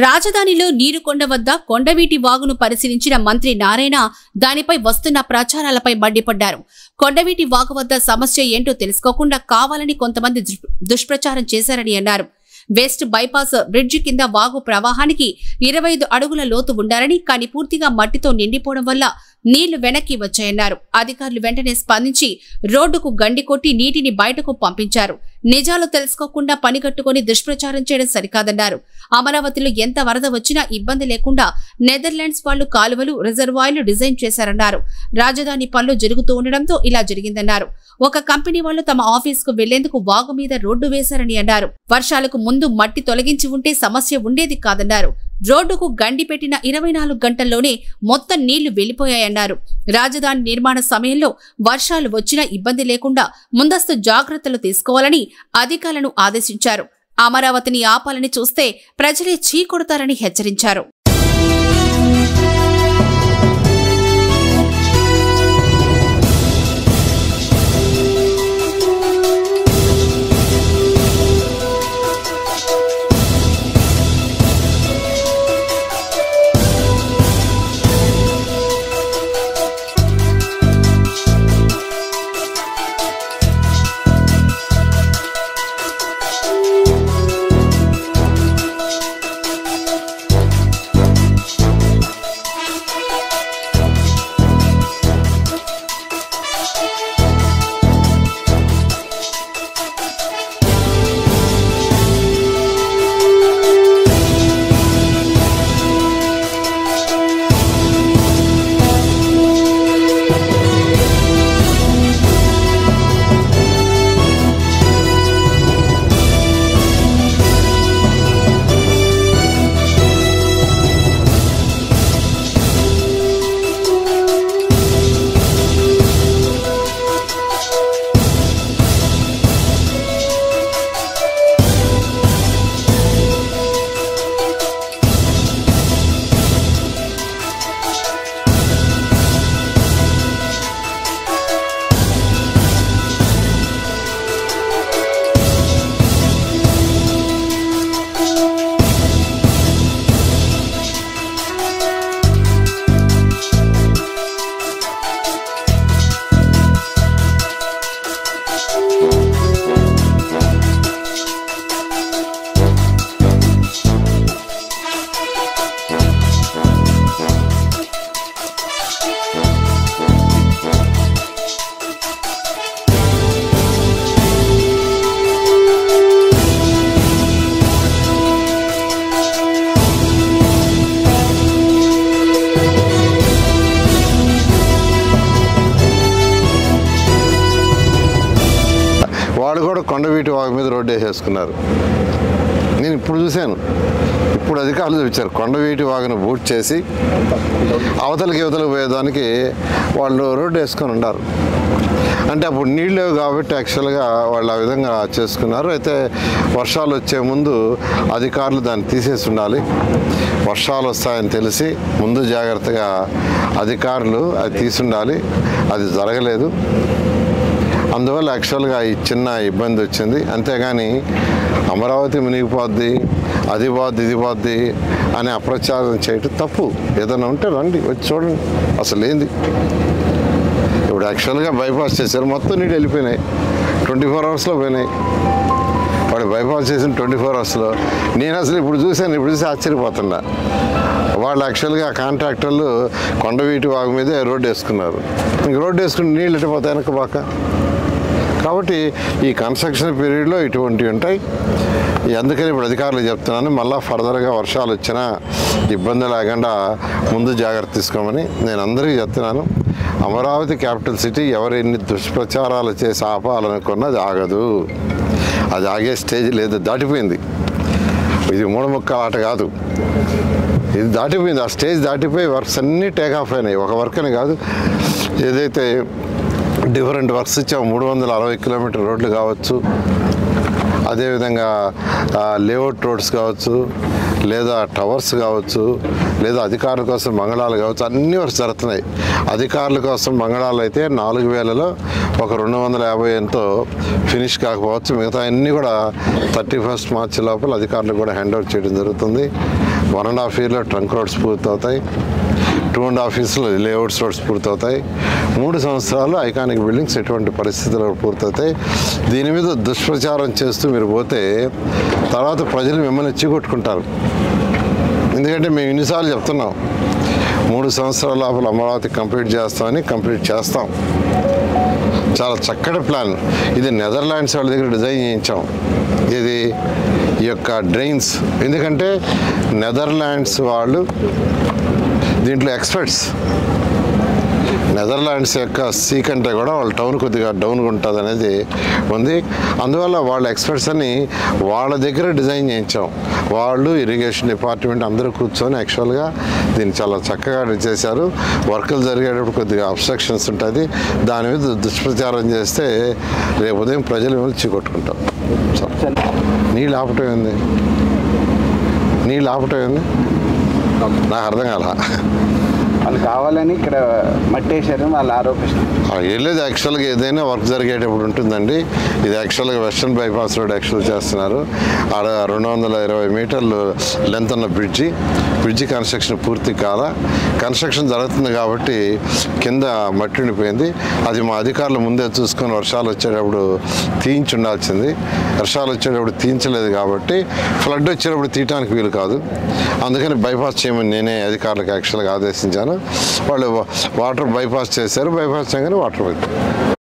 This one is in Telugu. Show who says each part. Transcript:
Speaker 1: రాజధానిలో నీరుకొండ వద్ద కొండవీటి వాగును పరిశీలించిన మంత్రి నారాయణ దానిపై వస్తున్న ప్రచారాలపై మండిపడ్డారు. కొండవీటి వాగు వద్ద సమస్య ఏంటో తెలుసుకోకుండా కావాలని కొంతమంది దుష్ప్రచారం చేశారని అన్నారు. వెస్ట్ బైపాస్ బ్రిడ్జి కింద వాగు ప్రవాహానికి 25 అడుగుల లోతు ఉండాలని, కానీ పూర్తిగా మట్టితో నిండిపోవడం వల్ల నీళ్లు వెనక్కి వచ్చాయన్నారు. అధికారులు వెంటనే స్పందించి రోడ్డుకు గండి కొట్టి నీటిని బయటకు పంపించారు. నిజాలు తెలుసుకోకుండా పనిగట్టుకుని దుష్ప్రచారం చేయడం సరికాదన్నారు. అమరావతిలో ఎంత వరద వచ్చినా ఇబ్బంది లేకుండా నెదర్లాండ్స్ వాళ్లు కాలువలు, రిజర్వాయర్లు డిజైన్ చేశారన్నారు. రాజధాని పనులు జరుగుతూ ఉండడంతో ఇలా జరిగిందన్నారు. ఒక కంపెనీ వాళ్లు తమ ఆఫీసుకు వెళ్లేందుకు వాగు మీద రోడ్డు వేశారని అన్నారు. వర్షాలకు ముందు మట్టి తొలగించి ఉంటే సమస్య ఉండేది కాదన్నారు. రోడ్డుకు గండి పెట్టిన 24 గంటల్లోనే మొత్తం నీళ్లు వెళ్లిపోయాయన్నారు. రాజధాని నిర్మాణ సమయంలో వర్షాలు వచ్చినా ఇబ్బంది లేకుండా ముందస్తు జాగ్రత్తలు తీసుకోవాలని అధికారులను ఆదేశించారు. అమరావతిని ఆపాలని చూస్తే ప్రజలే చీకొడతారని హెచ్చరించారు.
Speaker 2: వాడు కూడా కొండవీటి వాగు మీద రోడ్డు వేసేసుకున్నారు. నేను ఇప్పుడు చూశాను, ఇప్పుడు అధికారులు చూపించారు. కొండవీటి వాగును బూట్ చేసి అవతలకి పోయేదానికి వాళ్ళు రోడ్డు వేసుకొని ఉన్నారు. అంటే అప్పుడు నీళ్ళు లేవు కాబట్టి యాక్చువల్గా వాళ్ళు ఆ విధంగా చేసుకున్నారు. అయితే వర్షాలు వచ్చే ముందు అధికారులు దాన్ని తీసేసి ఉండాలి. వర్షాలు వస్తాయని తెలిసి ముందు జాగ్రత్తగా అధికారులు అది తీసి ఉండాలి. అది జరగలేదు. అందువల్ల యాక్చువల్గా ఈ చిన్న ఇబ్బంది వచ్చింది. అంతేగాని అమరావతి మునిగిపోద్ది, అది పోద్ది, ఇది పోద్ది అని అప్రచారం చేయటం తప్పు. ఏదైనా ఉంటే రండి, వచ్చి చూడండి అసలు ఏంది. ఇప్పుడు యాక్చువల్గా బైపాస్ చేశారు, మొత్తం నీళ్ళు వెళ్ళిపోయినాయి. 24 అవర్స్లో పోయినాయి. వాడు బైపాస్ చేసిన 24 అవర్స్లో నేను అసలు ఇప్పుడు చూసి ఆశ్చర్యపోతున్నా. వాళ్ళు యాక్చువల్గా కాంట్రాక్టర్లు కొండవీటి వాగు మీదే రోడ్డు వేసుకున్నారు. ఇంక రోడ్డు వేసుకుని నీళ్ళు ఎట్టిపోతాయి వెనక బాక. కాబట్టి ఈ కన్స్ట్రక్షన్ పీరియడ్లో ఇటువంటివి ఉంటాయి. అందుకని ఇప్పుడు అధికారులు చెప్తున్నాను, మళ్ళీ ఫర్దర్గా వర్షాలు వచ్చినా ఇబ్బంది లేకుండా ముందు జాగ్రత్త తీసుకోమని నేను అందరికీ చెప్తున్నాను. అమరావతి క్యాపిటల్ సిటీ ఎవరు ఎన్ని దుష్ప్రచారాలు చేసి ఆపాలనుకున్నది ఆగదు. అది ఆగే స్టేజ్ లేదు, దాటిపోయింది. ఇది మూఢముక్కల ఆట కాదు, ఇది దాటిపోయింది. ఆ స్టేజ్ దాటిపోయి వర్క్స్ అన్నీ టేక్ ఆఫ్ అయినాయి. ఒక వర్క్ అని కాదు, ఏదైతే డిఫరెంట్ వర్క్స్ ఇచ్చాము, 360 కిలోమీటర్ రోడ్లు కావచ్చు, అదేవిధంగా లేఅవుట్ రోడ్స్ కావచ్చు, లేదా టవర్స్ కావచ్చు, లేదా అధికారుల కోసం మంగళాలు కావచ్చు, అన్ని వర్క్స్ జరుగుతున్నాయి. అధికారుల కోసం మంగళాలు అయితే 4000లో ఒక 250 ఎంతో ఫినిష్ కాకపోవచ్చు. మిగతా అన్నీ కూడా 31 మార్చి లోపల అధికారులకు కూడా హ్యాండ్ ఓవర్ చేయడం జరుగుతుంది. 1.5 yearలో ట్రంక్ రోడ్స్ పూర్తవుతాయి. 2.5 yearsలో లేఅవుట్స్ రోడ్స్ పూర్తవుతాయి. 3 సంవత్సరాలు ఐకానిక్ బిల్డింగ్స్ ఎటువంటి పరిస్థితుల్లో పూర్తవుతాయి. దీని మీద దుష్ప్రచారం చేస్తూ మీరు పోతే తర్వాత ప్రజలు మిమ్మల్ని చీకొట్టుకుంటారు. ఎందుకంటే మేము ఇన్నిసార్లు చెప్తున్నాం 3 సంవత్సరాల లోపల అమరావతి కంప్లీట్ చేస్తామని. కంప్లీట్ చేస్తాం. చాలా చక్కటి ప్లాన్ ఇది. నెదర్లాండ్స్ వాళ్ళ దగ్గర డిజైన్ చేయించాం. ఇది ఈ యొక్క డ్రైన్స్. ఎందుకంటే నెదర్లాండ్స్ వాళ్ళు దీంట్లో ఎక్స్పర్ట్స్. నెదర్లాండ్స్ యొక్క సీ కంటే కూడా వాళ్ళ టౌన్ కొద్దిగా డౌన్గా ఉంటుంది అనేది ఉంది. అందువల్ల వాళ్ళ ఎక్స్పర్ట్స్ అని వాళ్ళ దగ్గర డిజైన్ చేయించాం. వాళ్ళు ఇరిగేషన్ డిపార్ట్మెంట్ అందరూ కూర్చొని యాక్చువల్గా దీన్ని చాలా చక్కగా చేశారు. వర్కులు జరిగేటప్పుడు కొద్దిగా అబ్స్ట్రక్షన్స్ ఉంటుంది. దాని మీద దుష్ప్రచారం చేస్తే రేపు ఉదయం ప్రజలు మిమ్మల్ని చీకొట్టుకుంటాం. నీళ్ళు ఆపటం ఏంది? నీళ్ళు ఆపటం ఏంది? నాకు అర్థం కాల.
Speaker 3: వాళ్ళు కావాలని ఇక్కడ మట్టేశారని వాళ్ళు ఆరోపిస్తారు.
Speaker 2: వెళ్ళేది యాక్చువల్గా ఏదైనా వర్క్ జరిగేటప్పుడు ఉంటుందండి. ఇది యాక్చువల్గా వెస్టర్న్ బైపాస్ రోడ్ యాక్చువల్ చేస్తున్నారు. ఆడ 220 మీటర్లు లెంత్ ఉన్న బ్రిడ్జి కన్స్ట్రక్షన్ పూర్తి కాల. కన్స్ట్రక్షన్ జరుగుతుంది కాబట్టి కింద మట్టి ఉండిపోయింది. అది మా అధికారులు ముందే చూసుకొని వర్షాలు వచ్చేటప్పుడు తీయించి ఉండాల్సింది. వర్షాలు వచ్చేటప్పుడు తీయించలేదు కాబట్టి ఫ్లడ్ వచ్చేటప్పుడు తీయటానికి వీలు కాదు. అందుకని బైపాస్ చేయమని నేనే అధికారులకు యాక్చువల్గా ఆదేశించాను. వాళ్ళు వాటర్ బైపాస్ చేశారు. బైపాస్ చేయగానే వాటర్ పోయింది.